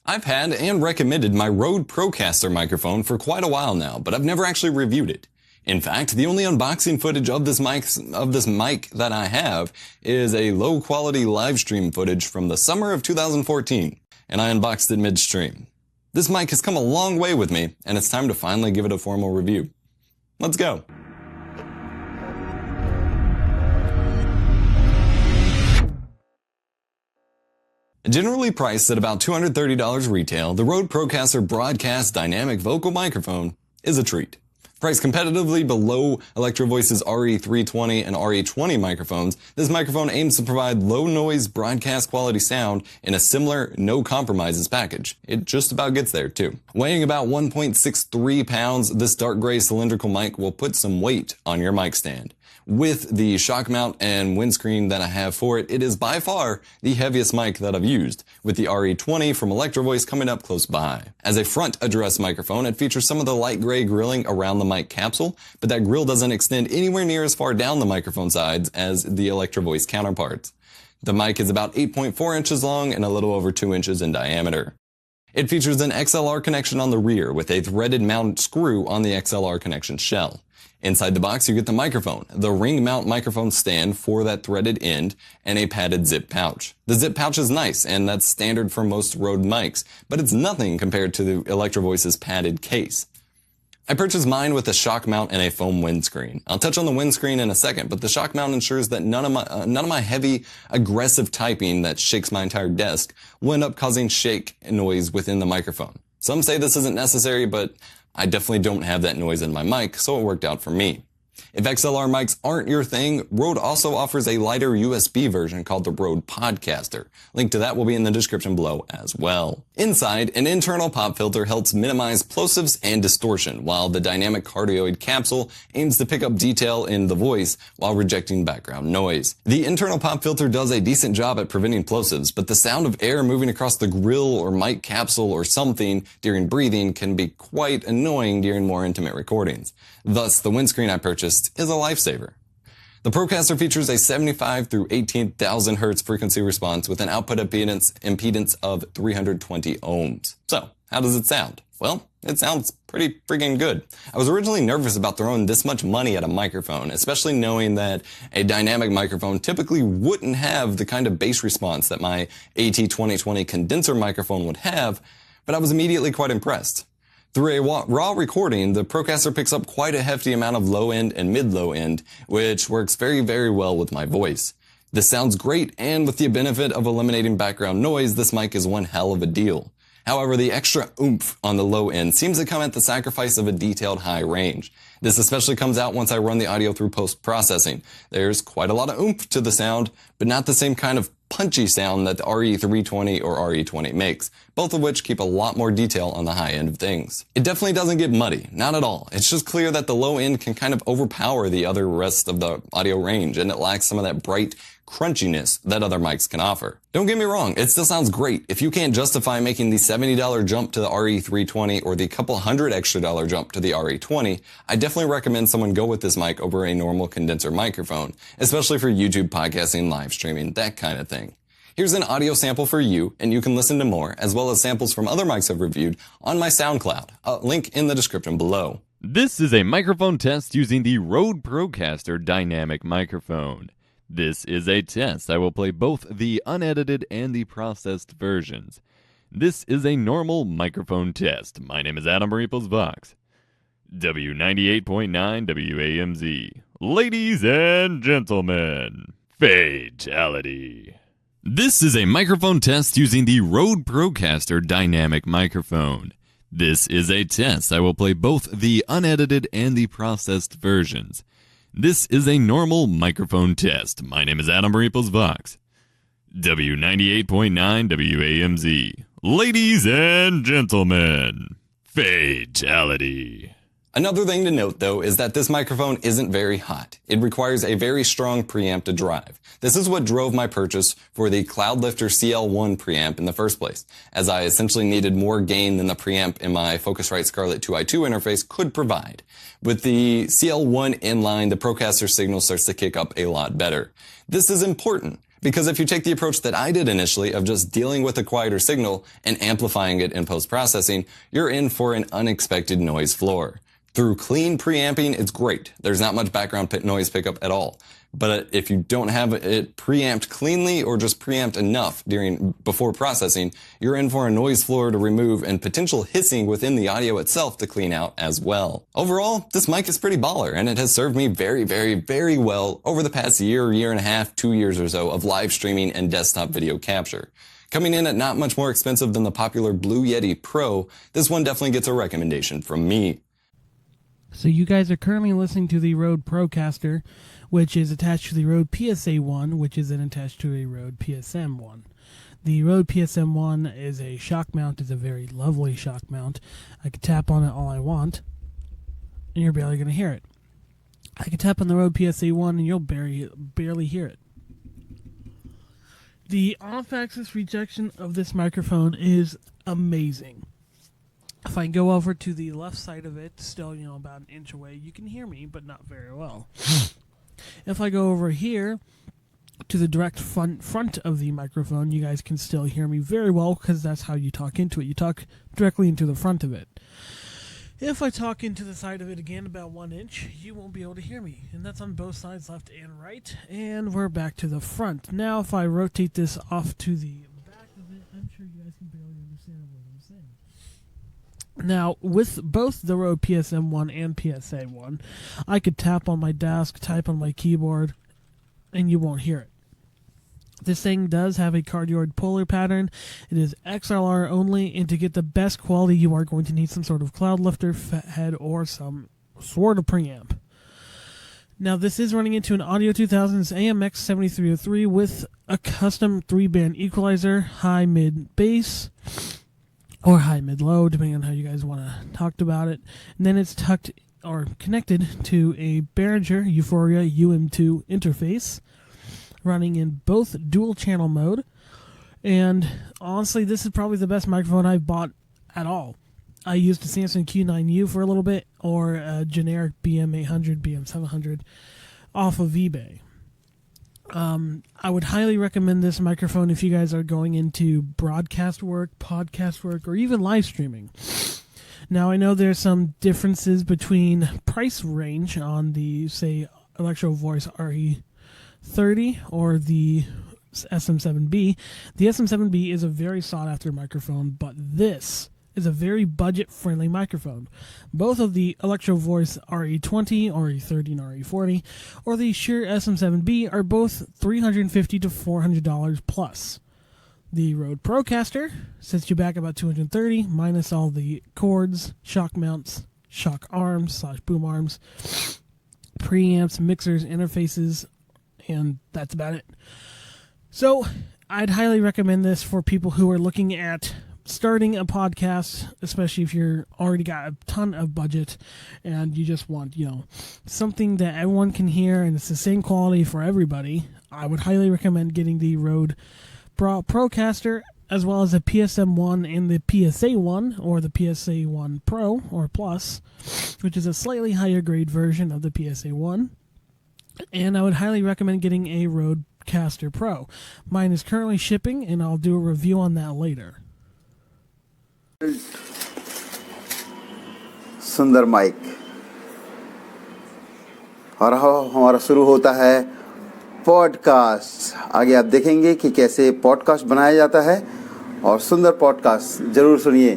I've had and recommended my RØDE Procaster microphone for quite a while now, but I've never actually reviewed it. In fact, the only unboxing footage of this mic that I have is a low quality live stream footage from the summer of 2014, and I unboxed it midstream. This mic has come a long way with me, and it's time to finally give it a formal review. Let's go. Generally priced at about $230 retail, the RØDE Procaster Broadcast Dynamic Vocal Microphone is a treat. Priced competitively below Electro Voice's RE320 and RE20 microphones, this microphone aims to provide low-noise broadcast quality sound in a similar no-compromises package. It just about gets there, too. Weighing about 1.63 pounds, this dark gray cylindrical mic will put some weight on your mic stand. With the shock mount and windscreen that I have for it, it is by far the heaviest mic that I've used, with the RE20 from Electro Voice coming up close by. As a front address microphone, it features some of the light gray grilling around the mic capsule, but that grill doesn't extend anywhere near as far down the microphone sides as the Electro Voice counterparts. The mic is about 8.4 inches long and a little over 2 inches in diameter. It features an XLR connection on the rear with a threaded mount screw on the XLR connection shell. Inside the box, you get the microphone, the ring mount microphone stand for that threaded end, and a padded zip pouch. The zip pouch is nice, and that's standard for most RØDE mics, but it's nothing compared to the Electro Voice's padded case. I purchased mine with a shock mount and a foam windscreen. I'll touch on the windscreen in a second, but the shock mount ensures that none of my heavy, aggressive typing that shakes my entire desk will end up causing shake noise within the microphone. Some say this isn't necessary, but I definitely don't have that noise in my mic, so it worked out for me. If XLR mics aren't your thing, RØDE also offers a lighter USB version called the RØDE Podcaster. Link to that will be in the description below as well. Inside, an internal pop filter helps minimize plosives and distortion, while the dynamic cardioid capsule aims to pick up detail in the voice while rejecting background noise. The internal pop filter does a decent job at preventing plosives, but the sound of air moving across the grill or mic capsule or something during breathing can be quite annoying during more intimate recordings. Thus, the windscreen I purchased is a lifesaver. The Procaster features a 75 through 18,000 Hz frequency response with an output impedance of 320 ohms. So, how does it sound? Well, it sounds pretty freaking good. I was originally nervous about throwing this much money at a microphone, especially knowing that a dynamic microphone typically wouldn't have the kind of bass response that my AT2020 condenser microphone would have, but I was immediately quite impressed. Through a raw recording, the Procaster picks up quite a hefty amount of low end and mid-low end, which works very, very well with my voice. This sounds great, and with the benefit of eliminating background noise, this mic is one hell of a deal. However, the extra oomph on the low end seems to come at the sacrifice of a detailed high range. This especially comes out once I run the audio through post-processing. There's quite a lot of oomph to the sound, but not the same kind of punchy sound that the RE320 or RE20 makes, both of which keep a lot more detail on the high end of things. It definitely doesn't get muddy, not at all. It's just clear that the low end can kind of overpower the other rest of the audio range, and it lacks some of that bright crunchiness that other mics can offer. Don't get me wrong, it still sounds great. If you can't justify making the $70 jump to the RE320 or the couple $100 extra jump to the RE20, I definitely recommend someone go with this mic over a normal condenser microphone, especially for YouTube podcasting, live streaming, that kind of thing. Here's an audio sample for you, and you can listen to more, as well as samples from other mics I've reviewed on my SoundCloud. A link in the description below. This is a microphone test using the RØDE Procaster Dynamic Microphone. This is a test. I will play both the unedited and the processed versions. This is a normal microphone test. My name is Adam Vox. W98.9 WAMZ. Ladies and gentlemen, fatality. This is a microphone test using the RØDE Procaster Dynamic Microphone. This is a test. I will play both the unedited and the processed versions. This is a normal microphone test. My name is Adam Vox. W98.9 WAMZ. Ladies and gentlemen, fatality. Another thing to note, though, is that this microphone isn't very hot. It requires a very strong preamp to drive. This is what drove my purchase for the Cloudlifter CL1 preamp in the first place, as I essentially needed more gain than the preamp in my Focusrite Scarlett 2i2 interface could provide. With the CL1 inline, the Procaster signal starts to kick up a lot better. This is important. Because if you take the approach that I did initially of just dealing with a quieter signal and amplifying it in post-processing, you're in for an unexpected noise floor. Through clean preamping, it's great. There's not much background noise pickup at all. But if you don't have it preamped cleanly or just preamped enough before processing, you're in for a noise floor to remove and potential hissing within the audio itself to clean out as well. Overall, this mic is pretty baller, and it has served me very, very, very well over the past year and a half, 2 years or so of live streaming and desktop video capture. Coming in at not much more expensive than the popular Blue Yeti Pro, this one definitely gets a recommendation from me. So you guys are currently listening to the Rode Procaster, which is attached to the Rode PSA-1, which is then attached to a Rode PSM-1. The Rode PSM-1 is a shock mount. It's a very lovely shock mount. I can tap on it all I want, and you're barely going to hear it. I can tap on the Rode PSA-1, and you'll barely hear it. The off-axis rejection of this microphone is amazing. If I go over to the left side of it, still, about an inch away, you can hear me, but not very well. If I go over here to the direct front of the microphone, you guys can still hear me very well because that's how you talk into it. You talk directly into the front of it. If I talk into the side of it again about 1 inch, you won't be able to hear me. And that's on both sides, left and right. And we're back to the front. Now, if I rotate this off to the back of it, I'm sure you guys can barely understand what I'm saying. Now, with both the Rode PSM-1 and PSA-1, I could tap on my desk, type on my keyboard, and you won't hear it. This thing does have a cardioid polar pattern. It is XLR only, and to get the best quality, you are going to need some sort of cloud lifter head or some sort of preamp. Now, this is running into an Audio 2000's AMX7303 with a custom 3-band equalizer, high, mid, bass, or high, mid, low, depending on how you guys want to talk about it. And then it's tucked or connected to a Behringer Euphoria UM2 interface, running in both dual channel mode. And honestly, this is probably the best microphone I've bought at all. I used a Samsung Q9U for a little bit, or a generic BM800, BM700 off of eBay. I would highly recommend this microphone if you guys are going into broadcast work, podcast work, or even live streaming. Now, I know there's some differences between price range on the, say, Electro Voice RE30 or the SM7B. The SM7B is a very sought-after microphone, but this is a very budget-friendly microphone. Both of the Electro Voice RE20, RE30, and RE40, or the Shure SM7B are both $350 to $400 plus. The Rode Procaster sets you back about $230, minus all the cords, shock mounts, shock arms / boom arms, preamps, mixers, interfaces, and that's about it. So, I'd highly recommend this for people who are looking at starting a podcast, especially if you're already got a ton of budget and you just want, something that everyone can hear and it's the same quality for everybody. I would highly recommend getting the Rode Procaster, as well as the PSM-1 and the PSA-1, or the PSA-1 Pro or Plus, which is a slightly higher grade version of the PSA-1. And I would highly recommend getting a Rode Caster Pro. Mine is currently shipping, and I'll do a review on that later. सुंदर mic. और हमारा शुरू होता है podcast. आगे आप देखेंगे कि कैसे पॉडकास्ट बनाया जाता है, और सुंदर पॉडकास्ट ज़रूर सुनिए।